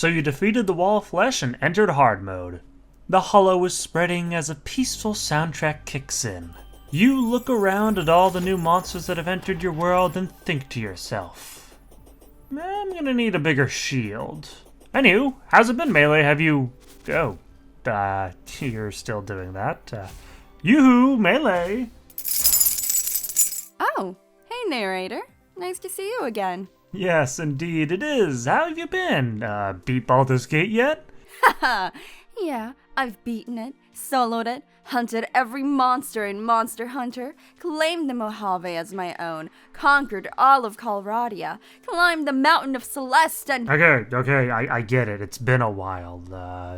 So you defeated the Wall of Flesh and entered Hardmode. The hollow is spreading as a peaceful soundtrack kicks in. You look around at all the new monsters that have entered your world and think to yourself, I'm gonna need a bigger shield. Anywho, how's it been, Melee? Have you... Oh, you're still doing that. Yoo-hoo, Melee! Oh, hey narrator. Nice to see you again. Yes, indeed it is. How have you been? Beat Baldur's Gate yet? Haha, yeah, I've beaten it, soloed it, hunted every monster in Monster Hunter, claimed the Mojave as my own, conquered all of Calradia, climbed the Mountain of Celeste and— Okay, I get it. It's been a while.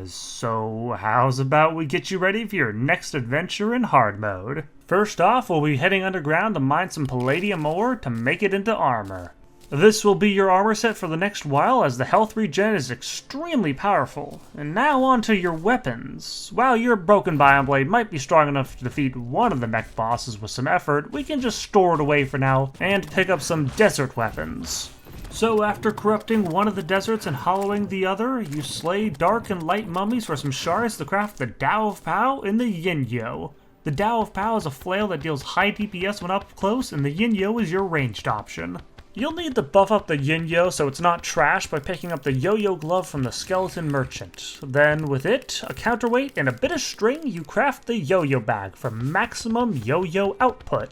So how's about we get you ready for your next adventure in Hardmode? First off, we'll be heading underground to mine some palladium ore to make it into armor. This will be your armor set for the next while, as the health regen is extremely powerful. And now on to your weapons. While your broken biome blade might be strong enough to defeat one of the mech bosses with some effort, we can just store it away for now and pick up some desert weapons. So after corrupting one of the deserts and hollowing the other, you slay dark and light mummies for some shards to craft the Tao of Pow and the Yin-Yo. The Tao of Pow is a flail that deals high DPS when up close, and the Yin-Yo is your ranged option. You'll need to buff up the Yin-Yo so it's not trash by picking up the Yo-Yo Glove from the Skeleton Merchant. Then, with it, a counterweight, and a bit of string, you craft the Yo-Yo Bag for maximum Yo-Yo output.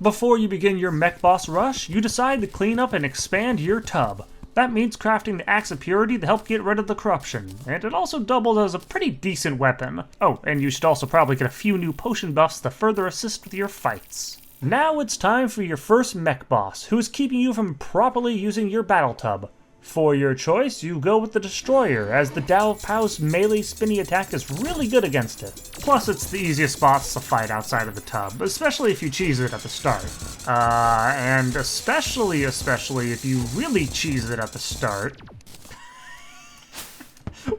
Before you begin your mech boss rush, you decide to clean up and expand your tub. That means crafting the Axe of Purity to help get rid of the corruption, and it also doubles as a pretty decent weapon. Oh, and you should also probably get a few new potion buffs to further assist with your fights. Now it's time for your first mech boss, who is keeping you from properly using your battle tub. For your choice, you go with the Destroyer, as the Tao of Pow's melee spinny attack is really good against it. Plus, it's the easiest boss to fight outside of the tub, especially if you cheese it at the start. And especially if you really cheese it at the start.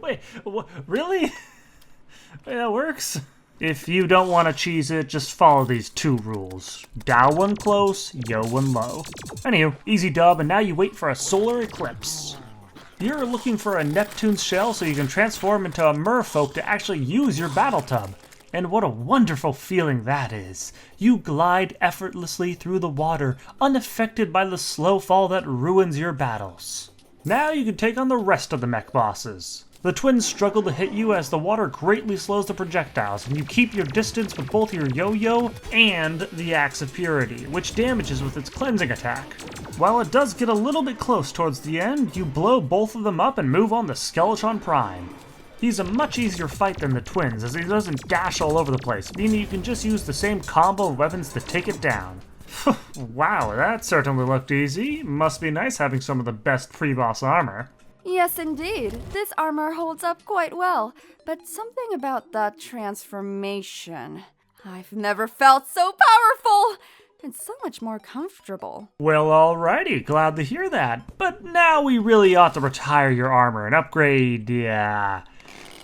Wait, really? That works? If you don't want to cheese it, just follow these two rules. Tao one close, yo one low. Anywho, easy dub, and now you wait for a solar eclipse. You're looking for a Neptune's shell so you can transform into a merfolk to actually use your battle tub. And what a wonderful feeling that is. You glide effortlessly through the water, unaffected by the slow fall that ruins your battles. Now you can take on the rest of the mech bosses. The twins struggle to hit you as the water greatly slows the projectiles, and you keep your distance with both your yo-yo and the Axe of Purity, which damages with its cleansing attack. While it does get a little bit close towards the end, you blow both of them up and move on to Skeletron Prime. He's a much easier fight than the twins, as he doesn't dash all over the place, meaning you can just use the same combo of weapons to take it down. Wow, that certainly looked easy. Must be nice having some of the best pre-boss armor. Yes, indeed. This armor holds up quite well, but something about that transformation. I've never felt so powerful! And so much more comfortable. Well, alrighty, glad to hear that. But now we really ought to retire your armor and upgrade,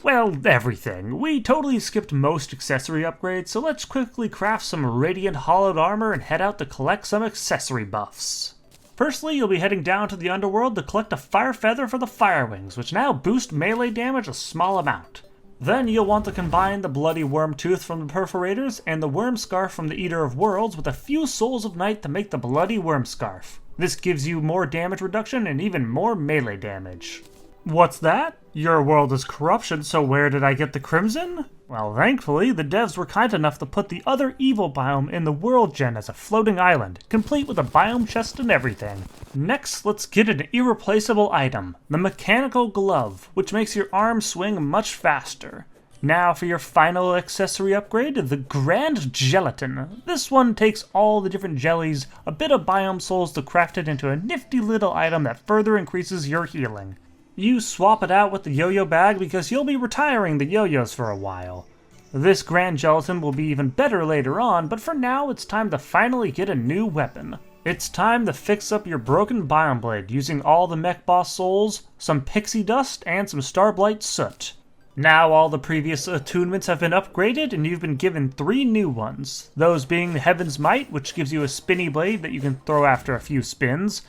well, everything. We totally skipped most accessory upgrades, so let's quickly craft some radiant hollowed armor and head out to collect some accessory buffs. Firstly, you'll be heading down to the underworld to collect a fire feather for the fire wings, which now boost melee damage a small amount. Then you'll want to combine the bloody worm tooth from the perforators and the worm scarf from the Eater of Worlds with a few souls of night to make the bloody worm scarf. This gives you more damage reduction and even more melee damage. What's that? Your world is corruption, so where did I get the crimson? Well, thankfully, the devs were kind enough to put the other evil biome in the world gen as a floating island, complete with a biome chest and everything. Next, let's get an irreplaceable item, the mechanical glove, which makes your arm swing much faster. Now for your final accessory upgrade, the Grand Gelatin. This one takes all the different jellies, a bit of biome souls to craft it into a nifty little item that further increases your healing. You swap it out with the yo-yo bag because you'll be retiring the yo-yos for a while. This Grand Gelatin will be even better later on, but for now it's time to finally get a new weapon. It's time to fix up your broken biome blade using all the mech boss souls, some pixie dust, and some starblight soot. Now all the previous attunements have been upgraded and you've been given 3 new ones. Those being the Heaven's Might, which gives you a spinny blade that you can throw after a few spins,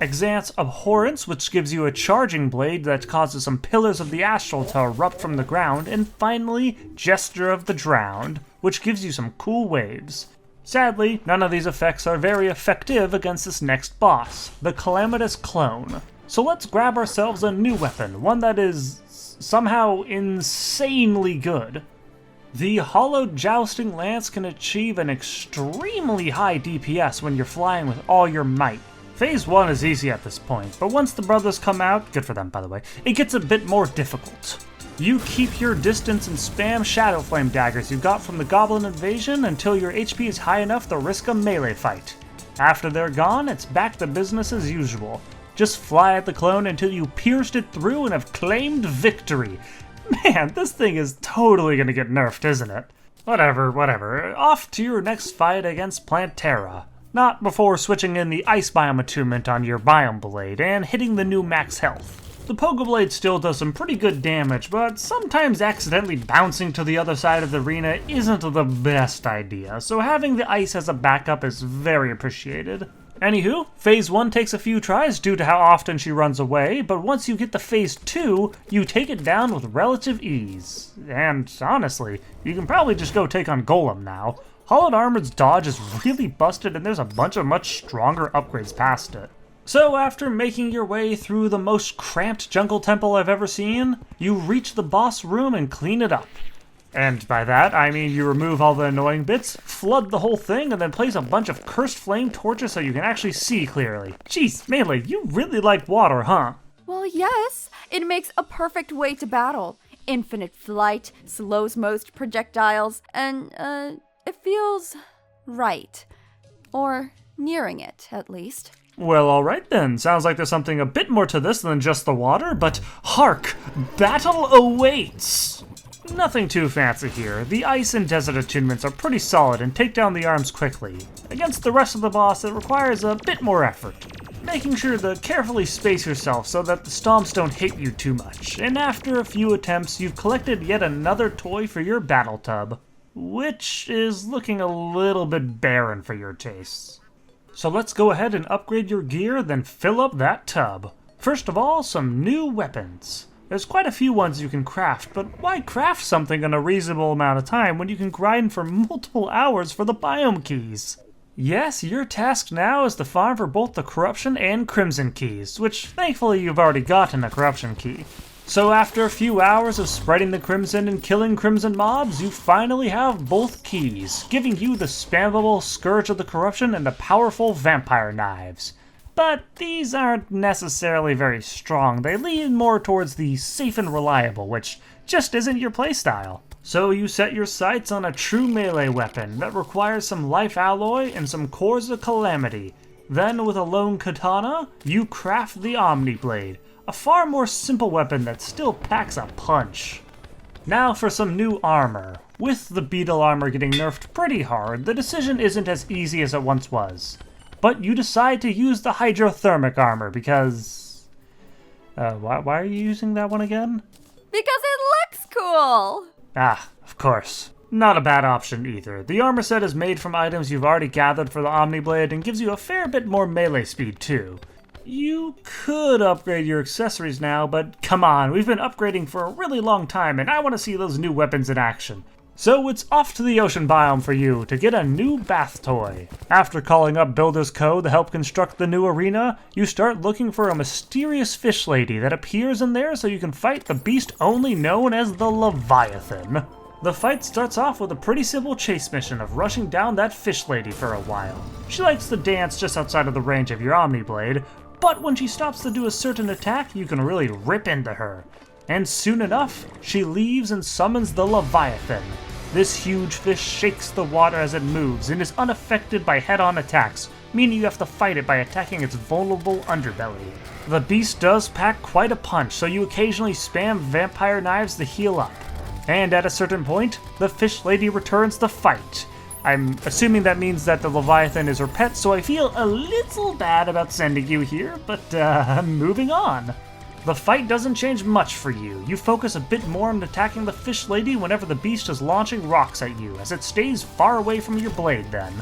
Exance Abhorrence, which gives you a charging blade that causes some pillars of the astral to erupt from the ground, and finally, Gesture of the Drowned, which gives you some cool waves. Sadly, none of these effects are very effective against this next boss, the Calamitous Clone. So let's grab ourselves a new weapon, one that is somehow insanely good. The Hollowed Jousting Lance can achieve an extremely high DPS when you're flying with all your might. Phase 1 is easy at this point, but once the brothers come out, good for them by the way, it gets a bit more difficult. You keep your distance and spam Shadow Flame daggers you got from the Goblin Invasion until your HP is high enough to risk a melee fight. After they're gone, it's back to business as usual. Just fly at the clone until you pierced it through and have claimed victory. Man, this thing is totally gonna get nerfed, isn't it? Whatever. Off to your next fight against Plantera. Not before switching in the Ice Biome attunement on your Biome Blade and hitting the new max health. The Pogo Blade still does some pretty good damage, but sometimes accidentally bouncing to the other side of the arena isn't the best idea, so having the ice as a backup is very appreciated. Anywho, Phase 1 takes a few tries due to how often she runs away, but once you get to Phase 2, you take it down with relative ease. And honestly, you can probably just go take on Golem now. Hollowed Armored's dodge is really busted and there's a bunch of much stronger upgrades past it. So after making your way through the most cramped jungle temple I've ever seen, you reach the boss room and clean it up. And by that, I mean you remove all the annoying bits, flood the whole thing, and then place a bunch of cursed flame torches so you can actually see clearly. Jeez, Melee, you really like water, huh? Well, yes. It makes a perfect way to battle. Infinite flight, slows most projectiles, and, it feels right. Or nearing it, at least. Well, alright then. Sounds like there's something a bit more to this than just the water, but hark! Battle awaits! Nothing too fancy here. The ice and desert attunements are pretty solid and take down the arms quickly. Against the rest of the boss, it requires a bit more effort. Making sure to carefully space yourself so that the stomps don't hit you too much, and after a few attempts, you've collected yet another toy for your battle tub. Which is looking a little bit barren for your tastes. So let's go ahead and upgrade your gear, then fill up that tub. First of all, some new weapons. There's quite a few ones you can craft, but why craft something in a reasonable amount of time when you can grind for multiple hours for the biome keys? Yes, your task now is to farm for both the Corruption and Crimson keys, which thankfully you've already gotten a Corruption key. So after a few hours of spreading the Crimson and killing Crimson mobs, you finally have both keys, giving you the spammable Scourge of the Corruption and the powerful Vampire Knives. But these aren't necessarily very strong, they lean more towards the safe and reliable, which just isn't your playstyle. So you set your sights on a true melee weapon that requires some life alloy and some cores of Calamity. Then with a lone katana, you craft the Omni Blade, a far more simple weapon that still packs a punch. Now for some new armor. With the beetle armor getting nerfed pretty hard, the decision isn't as easy as it once was. But you decide to use the hydrothermic armor because... why are you using that one again? Because it looks cool! Ah, of course. Not a bad option either. The armor set is made from items you've already gathered for the Omniblade and gives you a fair bit more melee speed too. You could upgrade your accessories now, but come on, we've been upgrading for a really long time and I want to see those new weapons in action. So it's off to the ocean biome for you to get a new bath toy. After calling up Builders Co. to help construct the new arena, you start looking for a mysterious fish lady that appears in there so you can fight the beast only known as the Leviathan. The fight starts off with a pretty simple chase mission of rushing down that fish lady for a while. She likes to dance just outside of the range of your Omniblade, but when she stops to do a certain attack, you can really rip into her. And soon enough, she leaves and summons the Leviathan. This huge fish shakes the water as it moves and is unaffected by head-on attacks, meaning you have to fight it by attacking its vulnerable underbelly. The beast does pack quite a punch, so you occasionally spam vampire knives to heal up. And at a certain point, the fish lady returns to fight. I'm assuming that means that the Leviathan is her pet, so I feel a little bad about sending you here, but moving on. The fight doesn't change much for you. You focus a bit more on attacking the fish lady whenever the beast is launching rocks at you, as it stays far away from your blade then.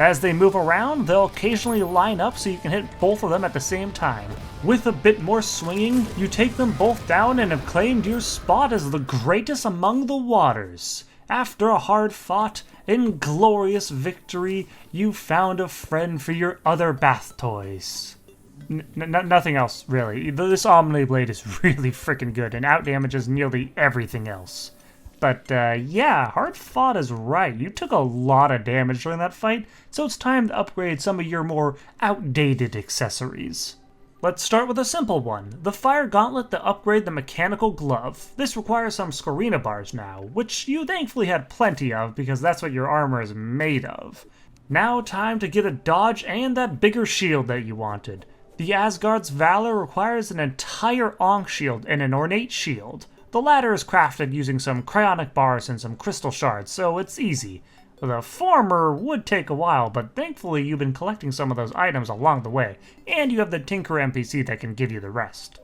As they move around, they'll occasionally line up so you can hit both of them at the same time. With a bit more swinging, you take them both down and have claimed your spot as the greatest among the waters. After a hard-fought, inglorious victory, you found a friend for your other bath toys. Nothing else, really. This Omni Blade is really freaking good and outdamages nearly everything else. But yeah, hard fought is right. You took a lot of damage during that fight, so it's time to upgrade some of your more outdated accessories. Let's start with a simple one, the Fire Gauntlet to upgrade the Mechanical Glove. This requires some Scarina bars now, which you thankfully had plenty of because that's what your armor is made of. Now time to get a dodge and that bigger shield that you wanted. The Asgard's Valor requires an entire Ankh shield and an ornate shield. The latter is crafted using some cryonic bars and some crystal shards, so it's easy. The former would take a while, but thankfully you've been collecting some of those items along the way, and you have the Tinker NPC that can give you the rest.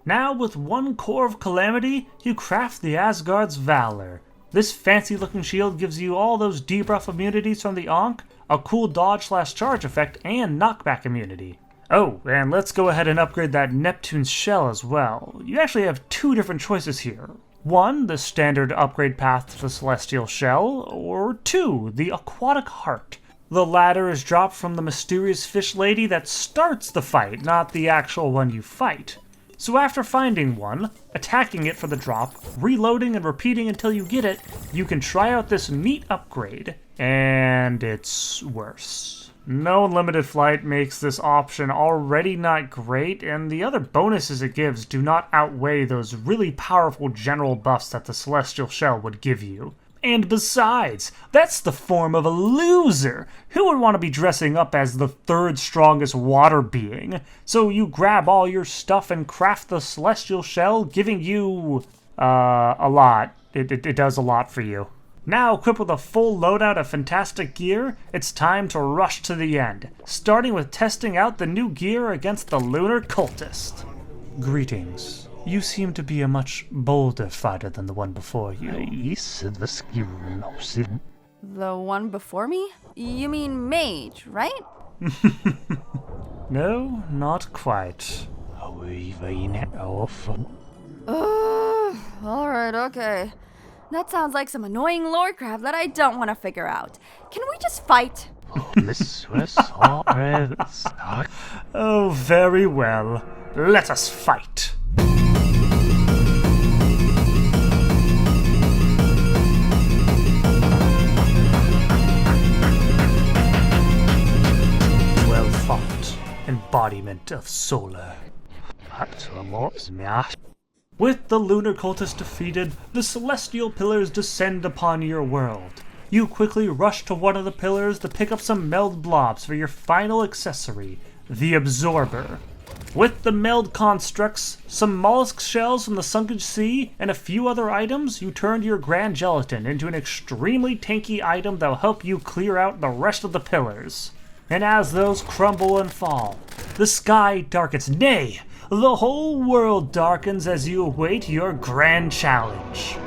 Now, with one core of Calamity, you craft the Asgard's Valor. This fancy-looking shield gives you all those debuff immunities from the Ankh, a cool dodge/charge effect, and knockback immunity. Oh, and let's go ahead and upgrade that Neptune's Shell as well. You actually have two different choices here. One, the standard upgrade path to the Celestial Shell, or two, the Aquatic Heart. The latter is dropped from the mysterious fish lady that starts the fight, not the actual one you fight. So after finding one, attacking it for the drop, reloading and repeating until you get it, you can try out this neat upgrade, and it's worse. No unlimited flight makes this option already not great, and the other bonuses it gives do not outweigh those really powerful general buffs that the Celestial Shell would give you. And besides, that's the form of a loser! Who would want to be dressing up as the third strongest water being? So you grab all your stuff and craft the Celestial Shell, giving you, a lot. It does a lot for you. Now equipped with a full loadout of fantastic gear, it's time to rush to the end, starting with testing out the new gear against the Lunar Cultist. Greetings. You seem to be a much bolder fighter than the one before you. The one before me? You mean mage, right? No, not quite. Alright, okay. That sounds like some annoying lore crap that I don't want to figure out. Can we just fight? Oh, very well. Let us fight. Well fought, embodiment of solar. With the Lunar Cultist defeated, the Celestial Pillars descend upon your world. You quickly rush to one of the pillars to pick up some meld blobs for your final accessory, the Absorber. With the meld constructs, some mollusk shells from the sunken sea, and a few other items, you turned your Grand Gelatin into an extremely tanky item that will help you clear out the rest of the pillars. And as those crumble and fall, the sky darkens, nay, the whole world darkens as you await your grand challenge.